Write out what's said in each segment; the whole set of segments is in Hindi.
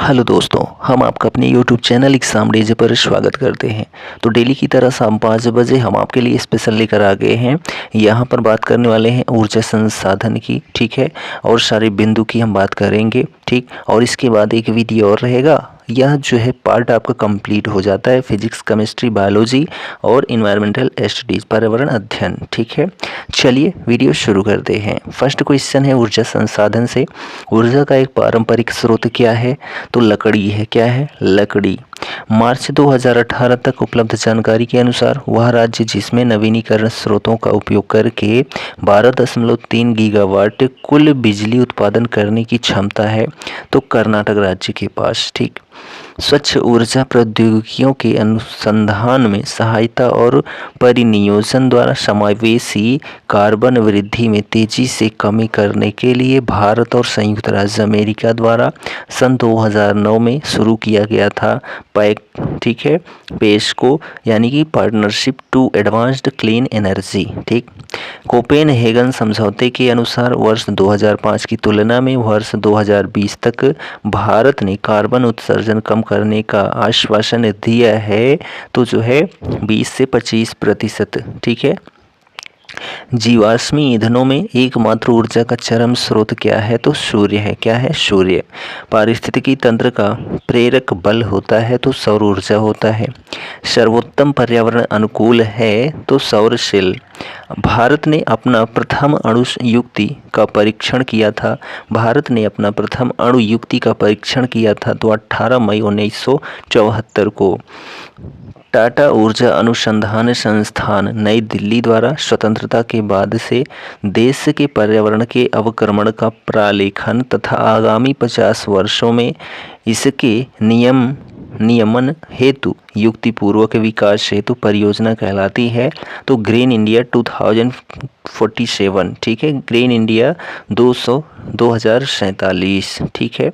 हेलो दोस्तों, हम आपका अपने YouTube चैनल एग्ज़ाम डीजे पर स्वागत करते हैं। तो डेली की तरह शाम 5 बजे हम आपके लिए स्पेशल लेकर आ गए हैं। यहाँ पर बात करने वाले हैं ऊर्जा संसाधन की, ठीक है, और सारे बिंदु की हम बात करेंगे, ठीक। और इसके बाद एक वीडियो और रहेगा। यह जो है पार्ट आपका कंप्लीट हो जाता है फिजिक्स, केमिस्ट्री, बायोलॉजी और इन्वायरमेंटल स्टडीज़, पर्यावरण अध्ययन, ठीक है। चलिए वीडियो शुरू करते हैं। फर्स्ट क्वेश्चन है ऊर्जा संसाधन से। ऊर्जा का एक पारंपरिक स्रोत क्या है? तो लकड़ी है। क्या है? लकड़ी। मार्च 2018 तक उपलब्ध जानकारी के अनुसार वह राज्य जिसमें नवीनीकरण स्रोतों का उपयोग करके 12.3 गीगावाट कुल बिजली उत्पादन करने की क्षमता है, तो कर्नाटक राज्य के पास, ठीक। स्वच्छ ऊर्जा प्रौद्योगिकियों के अनुसंधान में सहायता और परिनियोजन द्वारा समावेशी कार्बन वृद्धि में तेजी से कमी करने के लिए भारत और संयुक्त राज्य अमेरिका द्वारा सन 2009 में शुरू किया गया था पैक, ठीक है, पेस्को, यानी कि partnership to advanced clean energy, ठीक। कोपेनहेगन समझौते के अनुसार वर्ष 2005 की तुलना में वर्ष 2020 तक भारत ने कार्बन उत्सर्जन कम करने का आश्वासन दिया है, तो जो है 20 से 25%, ठीक है। जीवाश्मी ईंधनों में एकमात्र ऊर्जा का चरम स्रोत क्या है? तो सूर्य है। क्या है? सूर्य। पारिस्थितिकी तंत्र का प्रेरक बल होता है, तो सौर ऊर्जा होता है। सर्वोत्तम पर्यावरण अनुकूल है, तो सौर सेल। भारत ने अपना प्रथम अणु युक्ति का परीक्षण किया था। भारत ने अपना प्रथम अणु युक्ति का परीक्षण किया था, तो 18 मई 1974 को। टाटा ऊर्जा अनुसंधान संस्थान नई दिल्ली द्वारा स्वतंत्रता के बाद से देश के पर्यावरण के अवक्रमण का प्रालेखन तथा आगामी 50 वर्षों में इसके नियमन हेतु युक्तिपूर्वक विकास हेतु परियोजना कहलाती है, तो ग्रीन इंडिया 2047, ठीक है, ग्रीन इंडिया 2047, ठीक है।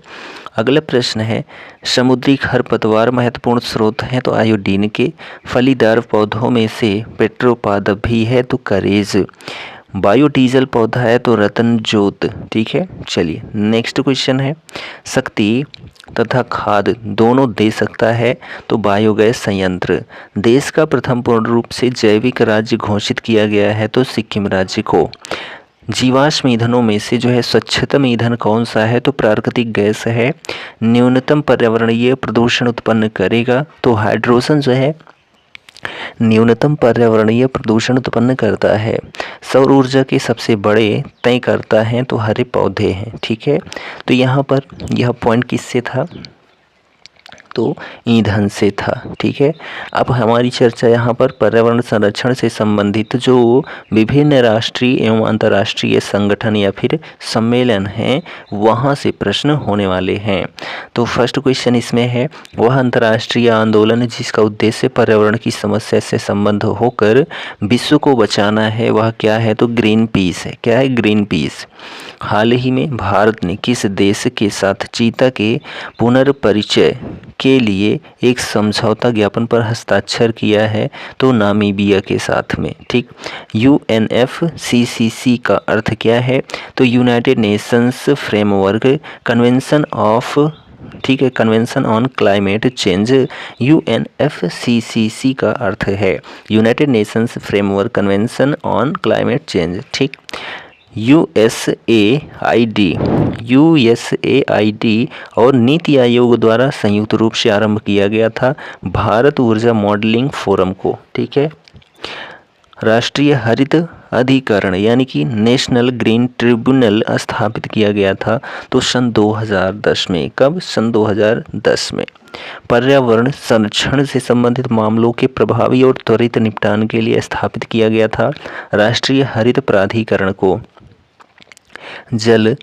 अगला प्रश्न है, समुद्री खरपतवार महत्वपूर्ण स्रोत हैं, तो आयोडीन के। फलीदार पौधों में से पेट्रोपादप भी है, तो करेज। बायोडीजल पौधा है, तो रतन जोत, ठीक है। चलिए नेक्स्ट क्वेश्चन है, शक्ति तथा खाद दोनों दे सकता है, तो बायोगैस संयंत्र। देश का प्रथम पूर्ण रूप से जैविक राज्य घोषित किया गया है, तो सिक्किम राज्य को। जीवाश्म ईंधनों में से जो है स्वच्छतम ईंधन कौन सा है? तो प्राकृतिक गैस है। न्यूनतम पर्यावरणीय प्रदूषण उत्पन्न करेगा, तो हाइड्रोजन जो है न्यूनतम पर्यावरणीय प्रदूषण उत्पन्न करता है। सौर ऊर्जा के सबसे बड़े तय करता है, तो हरे पौधे हैं, ठीक है। तो यहाँ पर यह पॉइंट किससे था? तो ईंधन से था, ठीक है। अब हमारी चर्चा यहाँ पर पर्यावरण संरक्षण से संबंधित जो विभिन्न राष्ट्रीय एवं अंतर्राष्ट्रीय संगठन या फिर सम्मेलन हैं, वहाँ से प्रश्न होने वाले हैं। तो फर्स्ट क्वेश्चन इसमें है, वह अंतर्राष्ट्रीय आंदोलन जिसका उद्देश्य पर्यावरण की समस्या से संबंध होकर विश्व को बचाना है, वह क्या है? तो ग्रीन पीस है। क्या है? Green peas. हाल ही में भारत ने किस देश के साथ चीता के पुनर्परिचय के लिए एक समझौता ज्ञापन पर हस्ताक्षर किया है? तो नामीबिया के साथ में, ठीक। UNFCCC का अर्थ क्या है? तो United Nations framework convention of, ठीक है, convention on climate change. UNFCCC का अर्थ है United Nations framework convention on climate change, ठीक। USAID और नीति आयोग द्वारा संयुक्त रूप से आरंभ किया गया था भारत ऊर्जा मॉडलिंग फोरम को, ठीक है। राष्ट्रीय हरित अधिकरण यानी कि नेशनल ग्रीन ट्रिब्यूनल स्थापित किया गया था, तो सन 2010 में। कब? सन 2010 में। पर्यावरण संरक्षण से संबंधित मामलों के प्रभावी और त्वरित निपटान के लिए स्थापित किया गया था राष्ट्रीय हरित प्राधिकरण को। जल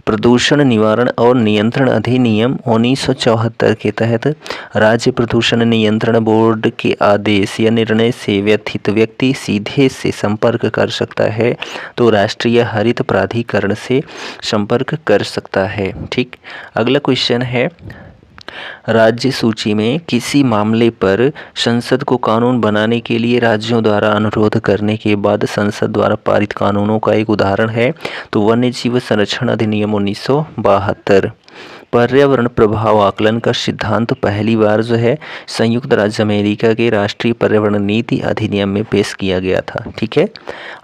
प्रदूषण निवारण और नियंत्रण अधिनियम 1974 के तहत राज्य प्रदूषण नियंत्रण बोर्ड के आदेश या निर्णय से व्यथित व्यक्ति सीधे से संपर्क कर सकता है, तो राष्ट्रीय हरित प्राधिकरण से संपर्क कर सकता है, ठीक। अगला क्वेश्चन है, राज्य सूची में किसी मामले पर संसद को कानून बनाने के लिए राज्यों द्वारा अनुरोध करने के बाद संसद द्वारा पारित कानूनों का एक उदाहरण है, तो वन्यजीव संरक्षण अधिनियम 1972। पर्यावरण प्रभाव आकलन का सिद्धांत पहली बार जो है संयुक्त राज्य अमेरिका के राष्ट्रीय पर्यावरण नीति अधिनियम में पेश किया गया था। ठीक है।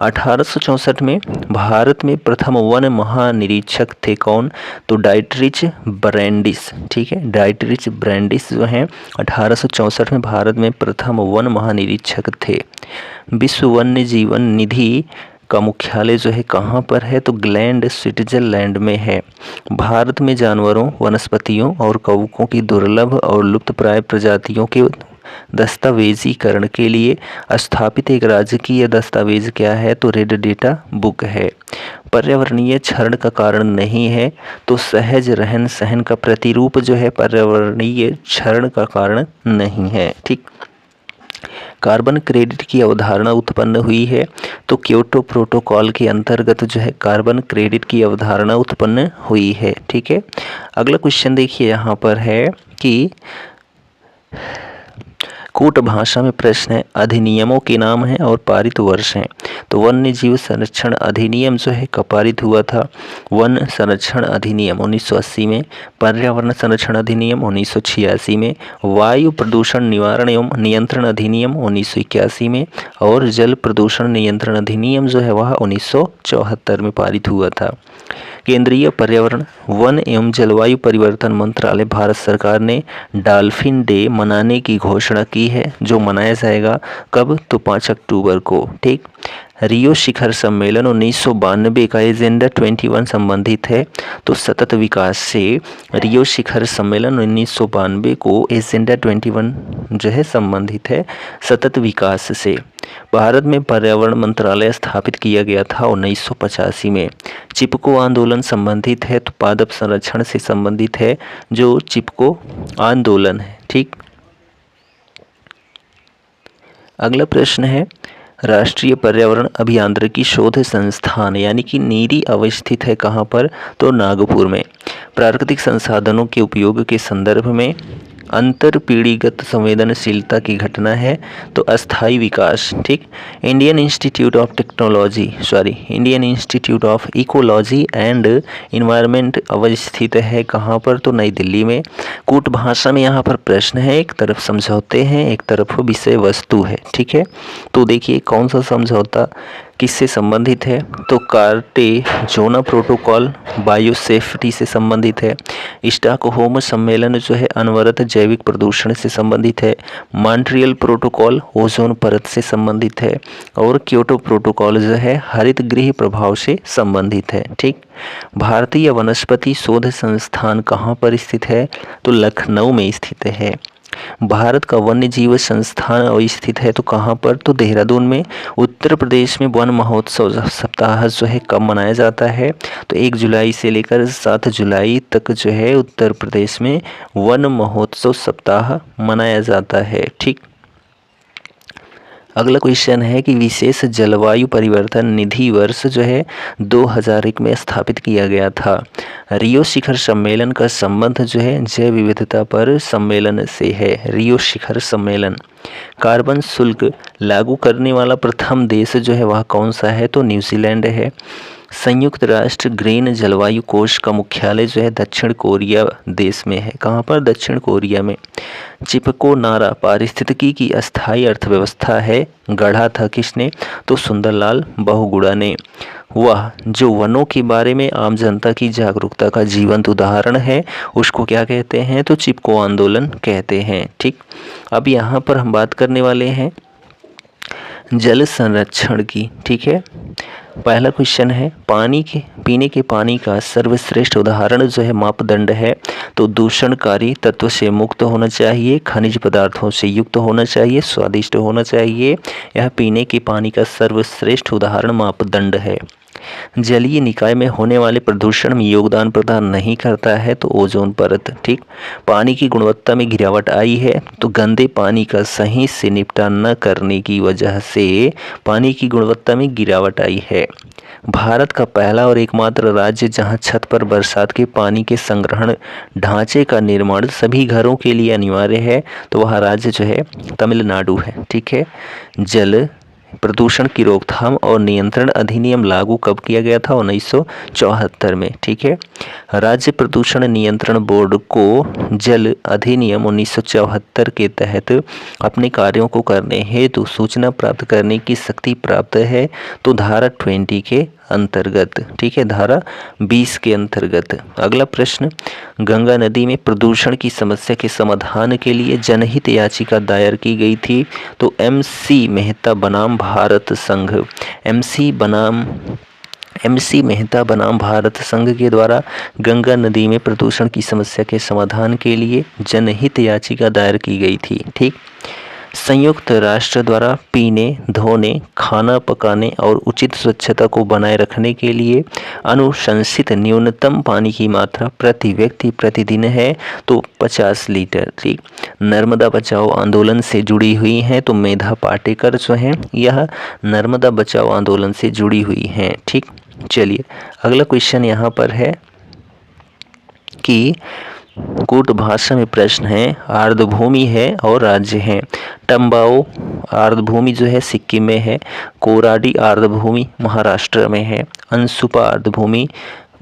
1864 में भारत में प्रथम वन महानिरीक्षक थे कौन? तो डाइटरिच ब्रैंडिस। ठीक है, डाइटरिच ब्रैंडिस जो हैं 1864 में भारत में प्रथम वन महानिरीक्षक थे। विश्व वन्य जीवन निधि का मुख्यालय जो है कहाँ पर है? तो ग्लैंड स्विट्जरलैंड में है। भारत में जानवरों, वनस्पतियों और कवकों की दुर्लभ और लुप्तप्राय प्रजातियों के दस्तावेजीकरण के लिए स्थापित एक राजकीय दस्तावेज क्या है? तो रेड डेटा बुक है। पर्यावरणीय क्षरण का कारण नहीं है, तो सहज रहन सहन का प्रतिरूप जो है पर्यावरणीय क्षरण का कारण नहीं है। ठीक। कार्बन क्रेडिट की अवधारणा उत्पन्न हुई है, तो क्योटो प्रोटोकॉल के अंतर्गत जो है कार्बन क्रेडिट की अवधारणा उत्पन्न हुई है। ठीक है। अगला क्वेश्चन देखिए, यहाँ पर है कि कूट भाषा में प्रश्न है, अधिनियमों के नाम हैं और पारित वर्ष हैं। तो वन्य जीव संरक्षण अधिनियम जो है कब पारित हुआ था? वन संरक्षण अधिनियम 1980 में, पर्यावरण संरक्षण अधिनियम 1986 में, वायु प्रदूषण निवारण एवं नियंत्रण अधिनियम 1981 में और जल प्रदूषण नियंत्रण अधिनियम जो है वह 1974 में पारित हुआ था। केंद्रीय पर्यावरण, वन एवं जलवायु परिवर्तन मंत्रालय भारत सरकार ने डॉल्फिन डे मनाने की घोषणा की है, जो मनाया जाएगा कब? तो 5 अक्टूबर को। ठीक। रियो शिखर सम्मेलन 1992 का एजेंडा 21 संबंधित है, तो सतत विकास से रियो शिखर सम्मेलन 1992 को एजेंडा 21 जो है संबंधित है सतत विकास से। भारत में पर्यावरण मंत्रालय स्थापित किया गया था 1985 में। चिपको आंदोलन संबंधित है, तो पादप संरक्षण से संबंधित है जो चिपको आंदोलन है। ठीक। अगला प्रश्न है, राष्ट्रीय पर्यावरण अभियांत्रिकी शोध संस्थान यानी कि नीरी अवस्थित है कहाँ पर? तो नागपुर में। प्राकृतिक संसाधनों के उपयोग के संदर्भ में अंतर पीढ़ीगत संवेदनशीलता की घटना है, तो अस्थायी विकास। ठीक। Indian institute of ecology and environment अवस्थित है कहाँ पर? तो नई दिल्ली में। कूट भाषा में यहाँ पर प्रश्न है, एक तरफ समझौते हैं, एक तरफ विषय वस्तु है। ठीक है। तो देखिए कौन सा समझौता किससे संबंधित है? तो कार्टेजोना प्रोटोकॉल बायोसेफ्टी से संबंधित है। स्टॉकहोम सम्मेलन जो है अनवरत जैविक प्रदूषण से संबंधित है। मॉन्ट्रियल प्रोटोकॉल ओजोन परत से संबंधित है और क्योटो प्रोटोकॉल जो है हरित गृह प्रभाव से संबंधित है। ठीक। भारतीय वनस्पति शोध संस्थान कहाँ पर स्थित है? तो लखनऊ में स्थित है। भारत का वन्य जीव संस्थान स्थित है तो कहाँ पर? तो देहरादून में। उत्तर प्रदेश में वन महोत्सव सप्ताह जो है कब मनाया जाता है? तो 1 जुलाई से लेकर 7 जुलाई तक जो है उत्तर प्रदेश में वन महोत्सव सप्ताह मनाया जाता है। ठीक। अगला क्वेश्चन है कि विशेष जलवायु परिवर्तन निधि वर्ष जो है 2001 में स्थापित किया गया था। रियो शिखर सम्मेलन का संबंध जो है जैव विविधता पर सम्मेलन से है। रियो शिखर सम्मेलन। कार्बन शुल्क लागू करने वाला प्रथम देश जो है वह कौन सा है? तो न्यूजीलैंड है। संयुक्त राष्ट्र ग्रीन जलवायु कोष का मुख्यालय जो है दक्षिण कोरिया देश में है। कहाँ पर? दक्षिण कोरिया में। चिपको नारा पारिस्थितिकी की अस्थायी अर्थव्यवस्था है, गढ़ा था किसने? तो सुंदरलाल बहुगुणा ने। वह जो वनों के बारे में आम जनता की जागरूकता का जीवंत उदाहरण है उसको क्या कहते हैं? तो चिपको आंदोलन कहते हैं। ठीक। अब यहाँ पर हम बात करने वाले हैं जल संरक्षण की। ठीक है। पहला क्वेश्चन है, पीने के पानी का सर्वश्रेष्ठ उदाहरण जो है मापदंड है तो दूषणकारी तत्व से मुक्त होना चाहिए, खनिज पदार्थों से युक्त होना चाहिए, स्वादिष्ट होना चाहिए। यह पीने के पानी का सर्वश्रेष्ठ उदाहरण मापदंड है। जलीय निकाय में होने वाले प्रदूषण में योगदान प्रदान नहीं करता है तो ओजोन परत। ठीक। पानी की गुणवत्ता में गिरावट आई है तो गंदे पानी का सही से निपटान न करने की वजह से पानी की गुणवत्ता में गिरावट आई है। भारत का पहला और एकमात्र राज्य जहां छत पर बरसात के पानी के संग्रहण ढांचे का निर्माण सभी घरों के लिए अनिवार्य है तो वह राज्य जो है तमिलनाडु है। ठीक है। जल प्रदूषण की रोकथाम और नियंत्रण अधिनियम लागू कब किया गया था? 1974 में। ठीक है। राज्य प्रदूषण नियंत्रण बोर्ड को जल अधिनियम 1974 के तहत अपने कार्यों को करने हेतु सूचना प्राप्त करने की शक्ति प्राप्त है। तो धारा 20 के अंतर्गत, ठीक है, धारा 20 के अंतर्गत। अगला प्रश्न, गंगा नदी में प्रदूषण की समस्या के समाधान के लिए जनहित याचिका दायर की गई थी। तो MC मेहता बनाम भारत संघ, MC मेहता बनाम भारत संघ के द्वारा गंगा नदी में प्रदूषण की समस्या के समाधान के लिए जनहित याचिका दायर की गई थी। ठीक। संयुक्त राष्ट्र द्वारा पीने, धोने, खाना पकाने और उचित स्वच्छता को बनाए रखने के लिए अनुशंसित न्यूनतम पानी की मात्रा प्रति व्यक्ति प्रतिदिन है। तो 50 लीटर। ठीक। नर्मदा बचाओ आंदोलन से जुड़ी हुई हैं। तो मेधा पाटेकर जो हैं यह नर्मदा बचाओ आंदोलन से जुड़ी हुई हैं। ठीक। चलिए अगला क्वेश्चन यहाँ पर है कि कूट भाषा में प्रश्न है, आर्द्रभूमि है और राज्य है। टम्बाओ आर्द्रभूमि जो है सिक्किम में है, कोराडी आर्द्रभूमि महाराष्ट्र में है, अंसुपा आर्द्रभूमि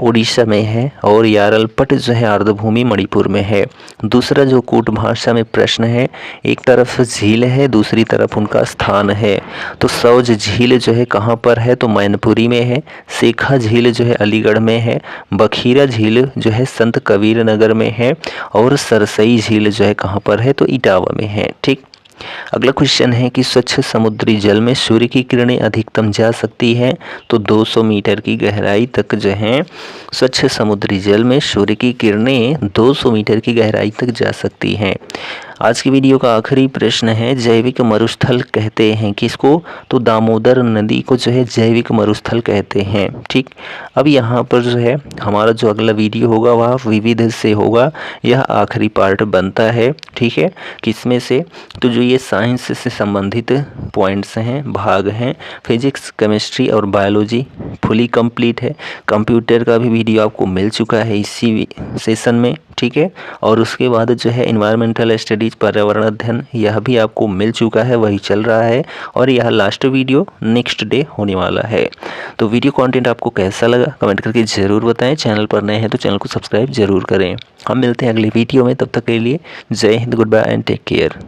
उड़ीसा में है और यारलपट जो है आर्द्रभूमि मणिपुर में है। दूसरा जो कूट भाषा में प्रश्न है, एक तरफ झील है, दूसरी तरफ उनका स्थान है। तो सौज झील जो है कहाँ पर है? तो मैनपुरी में है। सेखा झील जो है अलीगढ़ में है। बखीरा झील जो है संत कबीर नगर में है और सरसई झील जो है कहाँ पर है? तो इटावा में है। ठीक। अगला क्वेश्चन है कि स्वच्छ समुद्री जल में सूर्य की किरणें अधिकतम जा सकती है। तो 200 मीटर की गहराई तक जो है स्वच्छ समुद्री जल में सूर्य की किरणें 200 मीटर की गहराई तक जा सकती हैं। आज की वीडियो का आखिरी प्रश्न है, जैविक मरुस्थल कहते हैं किसको? तो दामोदर नदी को जो है जैविक मरुस्थल कहते हैं। ठीक। अब यहाँ पर जो है हमारा जो अगला वीडियो होगा वह विविध से होगा, यह आखिरी पार्ट बनता है। ठीक है। किसमें से? तो जो ये साइंस से संबंधित पॉइंट्स हैं, भाग हैं, फिजिक्स, केमिस्ट्री और बायोलॉजी फुली कंप्लीट है। कंप्यूटर का भी वीडियो आपको मिल चुका है इसी सेशन में। ठीक है। और उसके बाद जो है एनवायरमेंटल स्टडीज पर्यावरण अध्ययन यह भी आपको मिल चुका है, वही चल रहा है और यह लास्ट वीडियो नेक्स्ट डे होने वाला है। तो वीडियो कंटेंट आपको कैसा लगा कमेंट करके ज़रूर बताएं। चैनल पर नए हैं तो चैनल को सब्सक्राइब जरूर करें। हम मिलते हैं अगले वीडियो में, तब तक के लिए Jai Hind, good bye and take care.